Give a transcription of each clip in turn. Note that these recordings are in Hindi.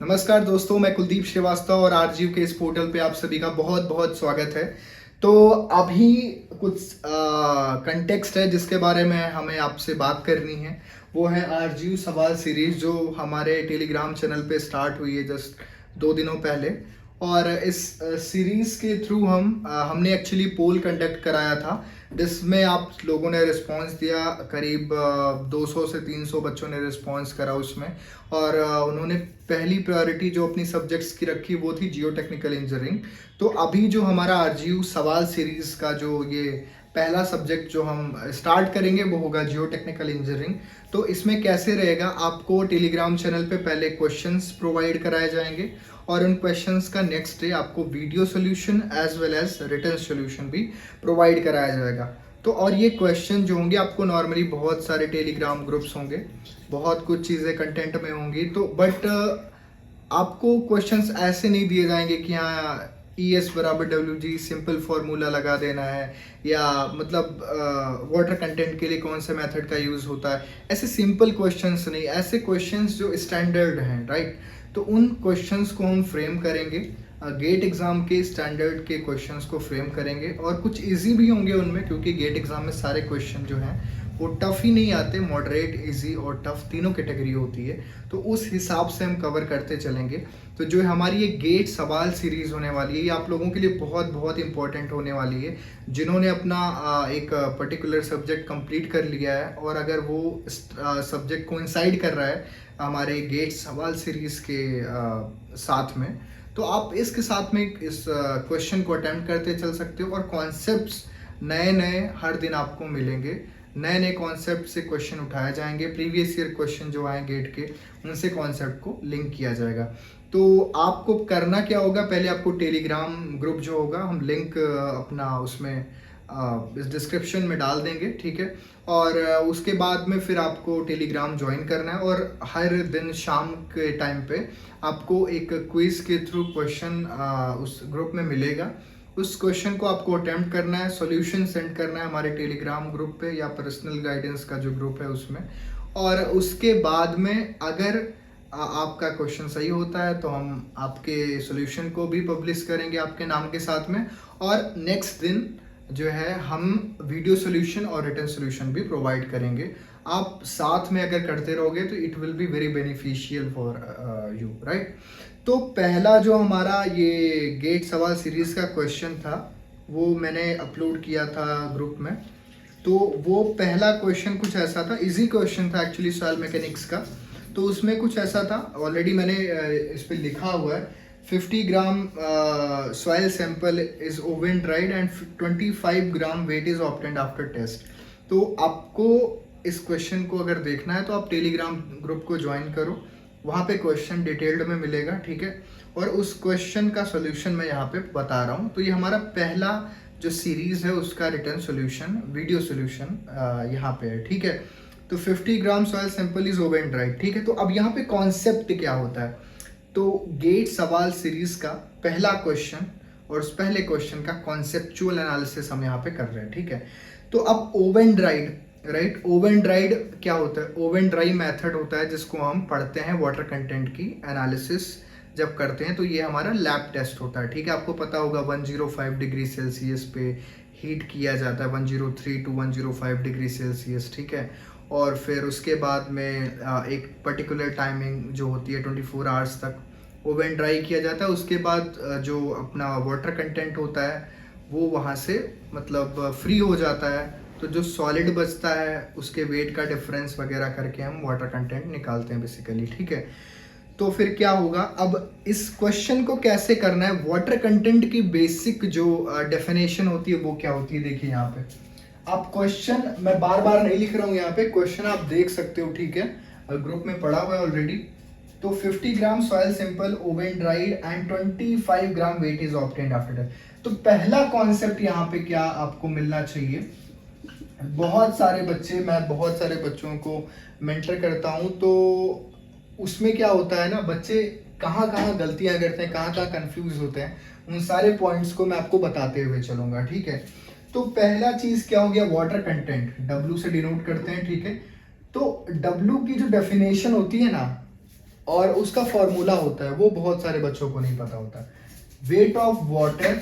नमस्कार दोस्तों, मैं कुलदीप श्रीवास्तव और आरजीयू के इस पोर्टल पे आप सभी का बहुत बहुत स्वागत है। तो अभी कुछ कंटेक्स्ट है जिसके बारे में हमें आपसे बात करनी है। वो है आरजीयू सवाल सीरीज जो हमारे टेलीग्राम चैनल पे स्टार्ट हुई है जस्ट 2 दिनों पहले। और इस सीरीज के थ्रू हमने एक्चुअली पोल कंडक्ट कराया था जिसमें आप लोगों ने रिस्पांस दिया। करीब 200 से 300 बच्चों ने रिस्पांस करा उसमें। और उन्होंने पहली प्रायोरिटी जो अपनी सब्जेक्ट्स की रखी वो थी जियो टेक्निकल इंजीनियरिंग। तो अभी जो हमारा आरजीयू सवाल सीरीज का जो ये पहला सब्जेक्ट जो हम स्टार्ट करेंगे वो होगा जियो टेक्निकल इंजीनियरिंग। तो इसमें कैसे रहेगा, आपको टेलीग्राम चैनल पे पहले क्वेश्चंस प्रोवाइड कराए जाएंगे और उन क्वेश्चंस का नेक्स्ट डे आपको video solution as well as written solution भी प्रोवाइड कराया जाएगा। तो और ये क्वेश्चन जो होंगे आपको नॉर्मली बहुत सारे टेलीग्राम ग्रुप्स होंगे, बहुत कुछ चीज़ें कंटेंट में होंगी। तो बट आपको क्वेश्चंस ऐसे नहीं दिए जाएंगे कि हाँ ES बराबर WG सिंपल फार्मूला लगा देना है या मतलब वाटर कंटेंट के लिए कौन से मेथड का यूज़ होता है। ऐसे सिंपल क्वेश्चंस नहीं, ऐसे क्वेश्चंस जो स्टैंडर्ड हैं, राइट। तो उन क्वेश्चंस को हम फ्रेम करेंगे, गेट एग्ज़ाम के स्टैंडर्ड के क्वेश्चंस को फ्रेम करेंगे। और कुछ इजी भी होंगे उनमें, क्योंकि गेट एग्ज़ाम में सारे क्वेश्चन जो हैं वो टफ़ ही नहीं आते, मॉडरेट, इजी और टफ़ तीनों कैटेगरी होती है। तो उस हिसाब से हम कवर करते चलेंगे। तो जो हमारी ये गेट सवाल सीरीज़ होने वाली है ये आप लोगों के लिए बहुत बहुत इंपॉर्टेंट होने वाली है, जिन्होंने अपना एक पर्टिकुलर सब्जेक्ट कंप्लीट कर लिया है और अगर वो सब्जेक्ट कोइंसाइड कर रहा है हमारे गेट सवाल सीरीज़ के साथ में, तो आप इसके साथ में इस क्वेश्चन को अटेम्प्ट करते चल सकते हो। और कॉन्सेप्ट्स नए नए हर दिन आपको मिलेंगे, नए नए कॉन्सेप्ट से क्वेश्चन उठाए जाएंगे। प्रीवियस ईयर क्वेश्चन जो आए गेट के, उनसे कॉन्सेप्ट को लिंक किया जाएगा। तो आपको करना क्या होगा, पहले आपको टेलीग्राम ग्रुप जो होगा हम लिंक अपना उसमें इस डिस्क्रिप्शन में डाल देंगे, ठीक है। और उसके बाद में फिर आपको टेलीग्राम ज्वाइन करना है और हर दिन शाम के टाइम पे आपको एक क्विज के थ्रू क्वेश्चन उस ग्रुप में मिलेगा। उस क्वेश्चन को आपको अटेम्प्ट करना है, सॉल्यूशन सेंड करना है हमारे टेलीग्राम ग्रुप पे या पर्सनल गाइडेंस का जो ग्रुप है उसमें। और उसके बाद में अगर आपका क्वेश्चन सही होता है तो हम आपके सॉल्यूशन को भी पब्लिश करेंगे आपके नाम के साथ में। और नेक्स्ट दिन जो है हम वीडियो सॉल्यूशन और रिटन सॉल्यूशन भी प्रोवाइड करेंगे। आप साथ में अगर करते रहोगे तो it will be very beneficial for you, right. तो पहला जो हमारा ये गेट सवाल सीरीज का क्वेश्चन था वो मैंने अपलोड किया था ग्रुप में। तो वो पहला क्वेश्चन कुछ ऐसा था, इजी क्वेश्चन था एक्चुअली सॉइल मैकेनिक्स का। तो उसमें कुछ ऐसा था, ऑलरेडी मैंने इस पे लिखा हुआ है, 50 gram soil sample is oven dried and 25 gram weight is obtained after test. तो आपको इस क्वेश्चन को अगर देखना है तो आप टेलीग्राम ग्रुप को ज्वाइन करो, वहाँ पे क्वेश्चन डिटेल्ड में मिलेगा, ठीक है। और उस क्वेश्चन का सोल्यूशन मैं यहाँ पे बता रहा हूँ। तो ये हमारा पहला जो सीरीज है उसका रिटर्न सोल्यूशन, वीडियो सोल्यूशन यहाँ पे है, ठीक है। तो 50 gram soil sample is oven dried, ठीक है। तो अब यहाँ पे कॉन्सेप्ट क्या होता है, तो गेट सवाल सीरीज का पहला क्वेश्चन और उस पहले क्वेश्चन का कॉन्सेप्चुअल एनालिसिस हम यहाँ पे कर रहे हैं, ठीक है। तो अब oven dried, right, oven dried क्या होता है, ओवन ड्राई मेथड होता है जिसको हम पढ़ते हैं वाटर कंटेंट की एनालिसिस जब करते हैं। तो ये हमारा लैब टेस्ट होता है, ठीक है। आपको पता होगा 105 डिग्री सेल्सियस पे हीट किया जाता है, 103 टू 105 डिग्री सेल्सियस, ठीक है। और फिर उसके बाद में एक पर्टिकुलर टाइमिंग जो होती है 24 आवर्स तक ओवन ड्राई किया जाता है। उसके बाद जो अपना वाटर कंटेंट होता है वो वहाँ से मतलब फ्री हो जाता है। तो जो सॉलिड बचता है उसके वेट का डिफरेंस वगैरह करके हम वाटर कंटेंट निकालते हैं बेसिकली, ठीक है। तो फिर क्या होगा, अब इस क्वेश्चन को कैसे करना है, वाटर कंटेंट की बेसिक जो डेफिनेशन होती है वो क्या होती है, देखिए यहाँ पे आप क्वेश्चन, मैं बार बार नहीं लिख रहा हूँ यहाँ पे, क्वेश्चन आप देख सकते हो, ठीक है, ग्रुप में पढ़ा हुआ है ऑलरेडी। तो 50 gram soil sample oven dried and 25 gram weight is obtained after that. तो पहला कॉन्सेप्ट यहाँ पे क्या आपको मिलना चाहिए, बहुत सारे बच्चे, मैं बहुत सारे बच्चों को मेंटर करता हूँ, तो उसमें क्या होता है ना, बच्चे कहाँ कहाँ गलतियाँ करते हैं, कहाँ कहाँ कंफ्यूज होते हैं, उन सारे पॉइंट्स को मैं आपको बताते हुए चलूँगा, ठीक है। तो पहला चीज़ क्या हो गया, वाटर कंटेंट, W से डिनोट करते हैं, ठीक है। तो W की जो डेफिनेशन होती है ना, और उसका फॉर्मूला होता है, वो बहुत सारे बच्चों को नहीं पता होता, wait of water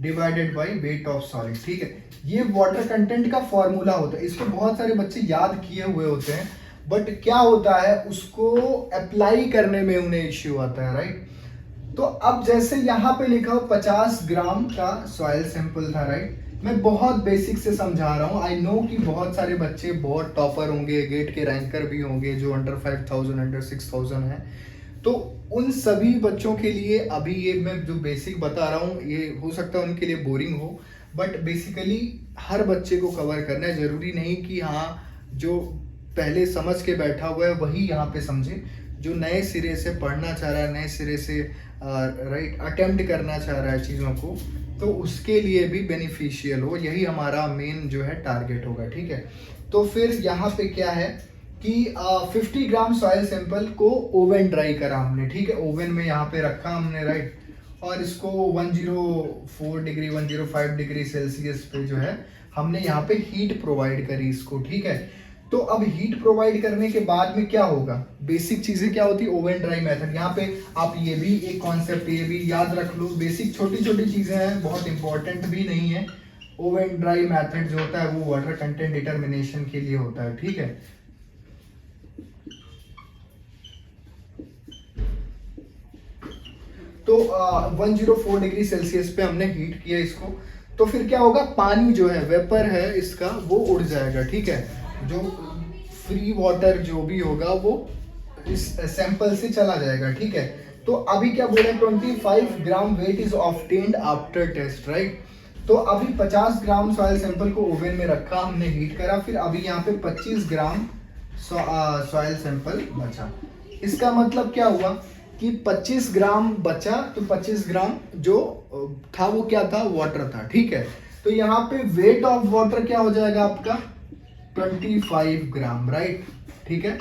divided by weight of solid. ठीक है, ये वाटर कंटेंट का फॉर्मूला होता है, इसको बहुत सारे बच्चे याद किए हुए होते हैं, बट क्या होता है उसको अप्लाई करने में उन्हें इश्यू आता है, राइट। तो अब जैसे यहाँ पे लिखा हो 50 ग्राम का सॉइल सैंपल था, राइट। मैं बहुत बेसिक से समझा रहा हूँ, आई नो कि बहुत सारे बच्चे बहुत टॉपर होंगे, गेट के रैंकर भी होंगे जो अंडर 5000 अंडर 6000 है, तो उन सभी बच्चों के लिए अभी ये मैं जो बेसिक बता रहा हूँ ये हो सकता है उनके लिए बोरिंग हो, बट बेसिकली हर बच्चे को कवर करना है। जरूरी नहीं कि हाँ जो पहले समझ के बैठा हुआ है वही यहाँ पे समझे, जो नए सिरे से पढ़ना चाह रहा है, नए सिरे से राइट अटेम्प्ट करना चाह रहा है चीज़ों को, तो उसके लिए भी बेनिफिशियल हो, यही हमारा मेन जो है टारगेट होगा। ठीक है, तो फिर यहाँ पे क्या है कि 50 ग्राम सॉइल सैंपल को ओवन ड्राई करा हमने। ठीक है, ओवन में यहाँ पे रखा हमने, राइट, और इसको 104 डिग्री 105 डिग्री सेल्सियस पे जो है हमने यहाँ पे हीट प्रोवाइड करी इसको। ठीक है, तो अब हीट प्रोवाइड करने के बाद में क्या होगा, बेसिक चीजें क्या होती है, ओवन ड्राई मेथड। यहाँ पे आप ये भी एक कॉन्सेप्ट ये भी याद रख लो, बेसिक छोटी छोटी चीजें हैं, बहुत इंपॉर्टेंट भी नहीं है। ओवन ड्राई मेथड जो होता है वो वाटर कंटेंट डिटर्मिनेशन के लिए होता है। ठीक है, तो 104 डिग्री सेल्सियस पे हमने हीट किया इसको, तो फिर क्या होगा, पानी जो है वेपर है इसका वो उड़ जाएगा। ठीक है, जो फ्री वाटर जो भी होगा वो इस सैंपल से चला जाएगा। ठीक है, तो अभी क्या बोले, 25 gram weight is obtained after test, right. तो अभी 50 ग्राम सॉइल सैंपल को ओवन में रखा, हमने हीट करा, फिर अभी यहाँ पे 25 ग्राम सॉइल सैंपल बचा। इसका मतलब क्या हुआ कि 25 ग्राम बचा, तो 25 ग्राम जो था वो क्या था, वाटर था। ठीक है, तो यहाँ पे वेट ऑफ वाटर क्या हो जाएगा आपका 25 ग्राम, राइट। ठीक है,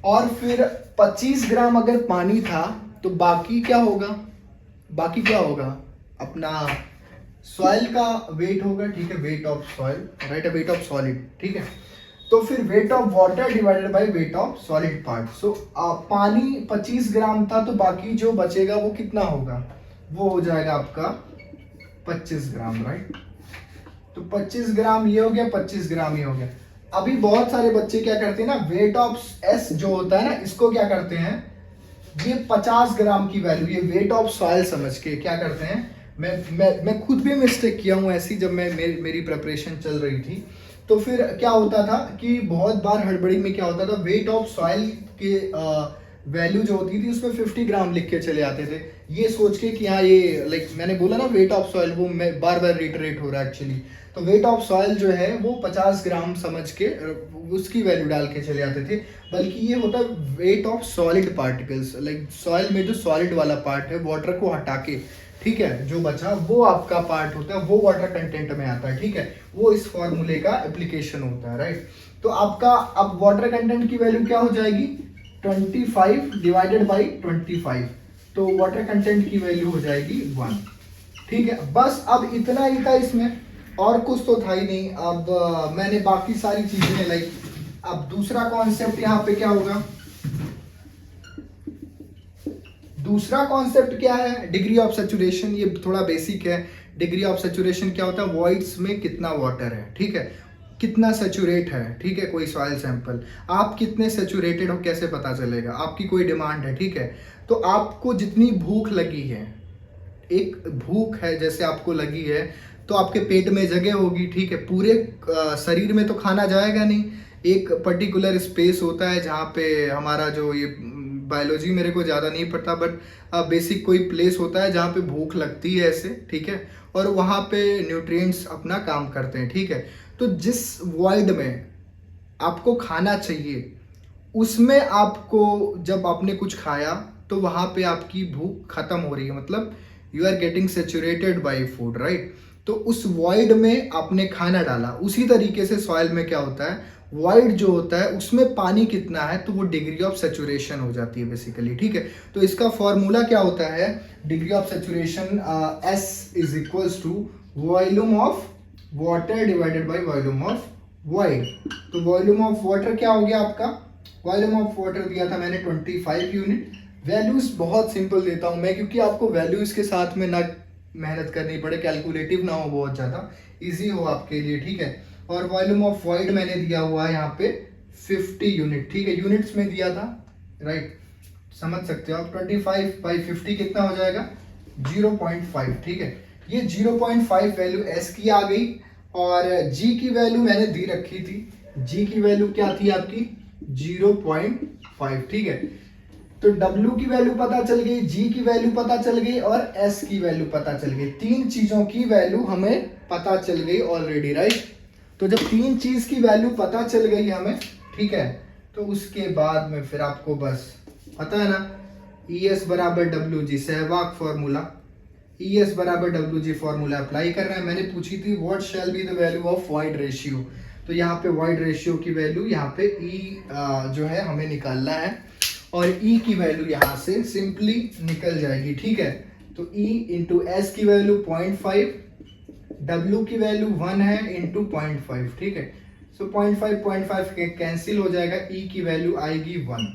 और फिर 25 ग्राम अगर पानी था तो बाकी क्या होगा, बाकी क्या होगा अपना सॉइल का वेट होगा। ठीक है, weight of soil, right, weight of solid. ठीक है, तो फिर weight of water divided by weight of solid part. So पानी 25 ग्राम था, तो बाकी जो बचेगा वो कितना होगा, वो हो जाएगा आपका 25 ग्राम, राइट। तो 25 ग्राम ये हो गया, 25 ग्राम ये हो गया। अभी बहुत सारे बच्चे क्या करते हैं ना, वेट ऑफ एस जो होता है ना, इसको क्या करते हैं, ये 50 ग्राम की वैल्यू, ये वेट ऑफ सॉइल समझ के क्या करते हैं, मैं खुद भी मिस्टेक किया हूँ ऐसी, जब मैं मेरी प्रिपरेशन चल रही थी, तो फिर क्या होता था कि बहुत बार हड़बड़ी में क्या होता था, वेट ऑफ सॉइल के वैल्यू जो होती थी उसमें 50 ग्राम लिख के चले आते थे, ये सोच के कि हाँ ये लाइक मैंने बोला ना वेट ऑफ सॉइल, वो मैं बार बार रिटरेट हो रहा है एक्चुअली। तो वेट ऑफ सॉइल जो है वो 50 ग्राम समझ के उसकी वैल्यू डाल के चले आते थे, बल्कि ये होता है weight of solid particles, like soil में जो सॉलिड वाला पार्ट है वाटर को हटा के, ठीक है, जो बचा वो आपका पार्ट होता है, वो वाटर कंटेंट में आता है। ठीक है, वो इस फॉर्मूले का एप्लीकेशन होता है, राइट। तो आपका अब वाटर कंटेंट की वैल्यू क्या हो जाएगी, 25 डिवाइडेड बाई 25, तो वाटर कंटेंट की वैल्यू हो जाएगी 1। ठीक है, बस अब इतना ही था इसमें, और कुछ तो था ही नहीं। अब मैंने बाकी सारी चीजें लाइक, अब दूसरा कॉन्सेप्ट यहाँ पे क्या होगा, दूसरा कॉन्सेप्ट क्या है, डिग्री ऑफ सैचुरेशन। ये थोड़ा बेसिक है, डिग्री ऑफ सैचुरेशन क्या होता है, वॉइड्स में कितना वाटर है, ठीक है, कितना सैचुरेट है, ठीक है, कोई सॉइल सैंपल, आप कितने सैचुरेटेड हो कैसे पता चलेगा, आपकी कोई डिमांड है, ठीक है, तो आपको जितनी भूख लगी है, एक भूख है जैसे आपको लगी है, तो आपके पेट में जगह होगी, ठीक है, पूरे शरीर में तो खाना जाएगा नहीं, एक पर्टिकुलर स्पेस होता है जहाँ पे हमारा जो ये बायोलॉजी मेरे को ज़्यादा नहीं पता, बट बेसिक कोई प्लेस होता है जहाँ पे भूख लगती है ऐसे, ठीक है, और वहाँ पे न्यूट्रिएंट्स अपना काम करते हैं, ठीक है। तो जिस वॉइड में आपको खाना चाहिए उसमें आपको जब आपने कुछ खाया तो वहाँ पे आपकी भूख खत्म हो रही है, मतलब you are getting saturated by food, right. तो उस वॉइड में आपने खाना डाला, उसी तरीके से सॉइल में क्या होता है, वॉइड जो होता है उसमें पानी कितना है तो वो डिग्री ऑफ सेचुरेशन हो जाती है बेसिकली, ठीक है। तो इसका फॉर्मूला क्या होता है, degree of saturation S is equals to volume of water divided by volume of void. तो वॉल्यूम ऑफ वाटर क्या हो गया आपका वॉल्यूम ऑफ वाटर दिया था मैंने 25 यूनिट। वैल्यूज बहुत सिंपल देता हूँ मैं, क्योंकि आपको वैल्यूज के साथ में ना मेहनत करनी पड़े, कैलकुलेटिव ना हो बहुत ज़्यादा, इजी हो आपके लिए, ठीक है। और वॉल्यूम ऑफ वॉइड मैंने दिया हुआ है यहाँ पे 50 यूनिट, ठीक है, यूनिट्स में दिया था, राइट, समझ सकते हो आप। 25/50 कितना हो जाएगा, 0.5, ठीक है। ये 0.5 वैल्यू एस की आ गई, और जी की वैल्यू मैंने दी रखी थी, जी की वैल्यू क्या थी आपकी 0.5, ठीक है। तो W की वैल्यू पता चल गई, G की वैल्यू पता चल गई और S की वैल्यू पता चल गई। तीन चीजों की वैल्यू हमें पता चल गई ऑलरेडी, राइट। तो जब तीन चीज की वैल्यू पता चल गई हमें, ठीक है, तो उसके बाद में फिर आपको बस पता है ना, ES बराबर WG, सहवाग फॉर्मूला, ES बराबर WG फॉर्मूला अप्लाई कर रहे हैं। मैंने पूछी थी what shall be the value of void ratio, तो यहाँ पे वॉइड रेशियो की वैल्यू यहाँ पे E जो है हमें निकालना है, और E की वैल्यू यहाँ से सिंपली निकल जाएगी, ठीक है। तो E इंटू एस की वैल्यू 0.5, W की वैल्यू 1 है इंटू 0.5, ठीक है। सो 0.5 कैंसिल हो जाएगा, E की वैल्यू आएगी 1,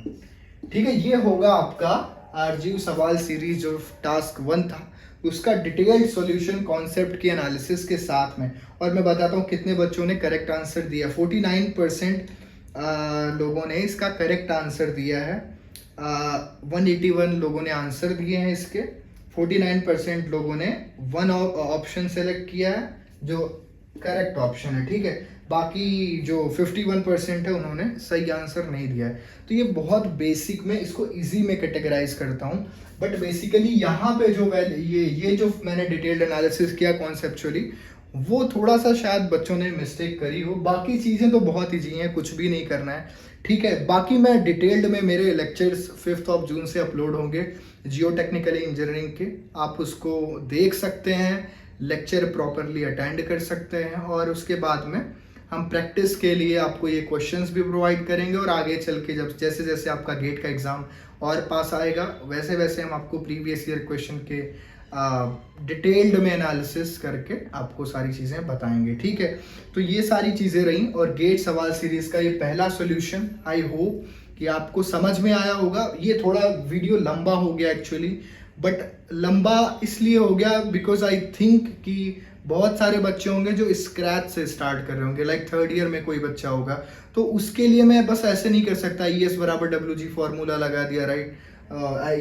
ठीक है। ये होगा आपका आरजीयू सवाल सीरीज जो टास्क 1 था, उसका डिटेल्ड सॉल्यूशन कॉन्सेप्ट की एनालिसिस के साथ में। और मैं बताता हूँ कितने बच्चों ने करेक्ट आंसर दिया। 49% लोगों ने इसका करेक्ट आंसर दिया है। 181 लोगों ने आंसर दिए हैं इसके। 49% लोगों ने वन ऑप्शन सेलेक्ट किया है जो करेक्ट ऑप्शन है, ठीक है। बाकी जो 51% है उन्होंने सही आंसर नहीं दिया है। तो ये बहुत बेसिक में इसको इजी में कैटेगराइज करता हूँ, बट बेसिकली यहाँ पे जो ये जो मैंने डिटेल्ड एनालिसिस किया कॉन्सेप्चुअली, वो थोड़ा सा शायद बच्चों ने मिस्टेक करी हो। बाकी चीज़ें तो बहुत ईजी हैं, कुछ भी नहीं करना है, ठीक है। बाकी मैं डिटेल्ड में मेरे लेक्चर्स 5 जून से अपलोड होंगे जियो टेक्निकल इंजीनियरिंग के, आप उसको देख सकते हैं, लेक्चर प्रॉपरली अटेंड कर सकते हैं, और उसके बाद में हम प्रैक्टिस के लिए आपको ये क्वेश्चंस भी प्रोवाइड करेंगे। और आगे चल के जब जैसे जैसे आपका गेट का एग्ज़ाम और पास आएगा, वैसे वैसे हम आपको प्रीवियस ईयर क्वेश्चन के डिटेल्ड में एनालिसिस करके आपको सारी चीज़ें बताएंगे, ठीक है। तो ये सारी चीज़ें रहीं, और गेट सवाल सीरीज़ का ये पहला सॉल्यूशन। आई होप कि आपको समझ में आया होगा। ये थोड़ा वीडियो लंबा हो गया एक्चुअली, बट लंबा इसलिए हो गया बिकॉज आई थिंक कि बहुत सारे बच्चे होंगे जो स्क्रैच से स्टार्ट कर रहे होंगे, लाइक 3rd ईयर में कोई बच्चा होगा, तो उसके लिए मैं बस ऐसे नहीं कर सकता ES बराबर WG फॉर्मूला लगा दिया, राइट,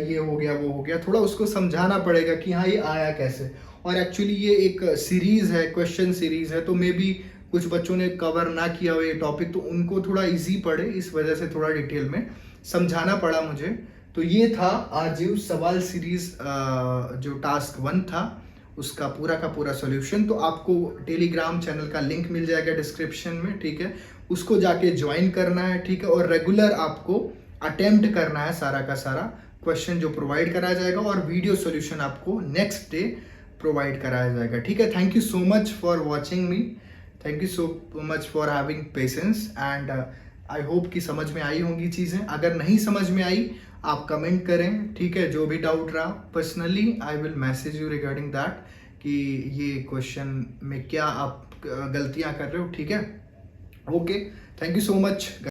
ये हो गया वो हो गया। थोड़ा उसको समझाना पड़ेगा कि हाँ ये आया कैसे। और एक्चुअली ये एक सीरीज है, क्वेश्चन सीरीज है, तो मे बी कुछ बच्चों ने कवर ना किया हो ये टॉपिक, तो उनको थोड़ा इजी पड़े, इस वजह से थोड़ा डिटेल में समझाना पड़ा मुझे। तो ये था आरजीयू सवाल सीरीज जो टास्क 1 था, उसका पूरा का पूरा सॉल्यूशन। तो आपको टेलीग्राम चैनल का लिंक मिल जाएगा डिस्क्रिप्शन में, ठीक है, उसको जाके ज्वाइन करना है, ठीक है। और रेगुलर आपको अटेम्प्ट करना है सारा का सारा क्वेश्चन जो प्रोवाइड कराया जाएगा, और वीडियो सॉल्यूशन आपको नेक्स्ट डे प्रोवाइड कराया जाएगा, ठीक है। Thank you so much for watching me, thank you so much for having patience, and I hope कि समझ में आई होंगी चीज़ें। अगर नहीं समझ में आई आप कमेंट करें, ठीक है, जो भी डाउट रहा, personally I will message you regarding that कि ये क्वेश्चन में क्या आप गलतियां कर रहे हो, ठीक है। Okay, thank you so much.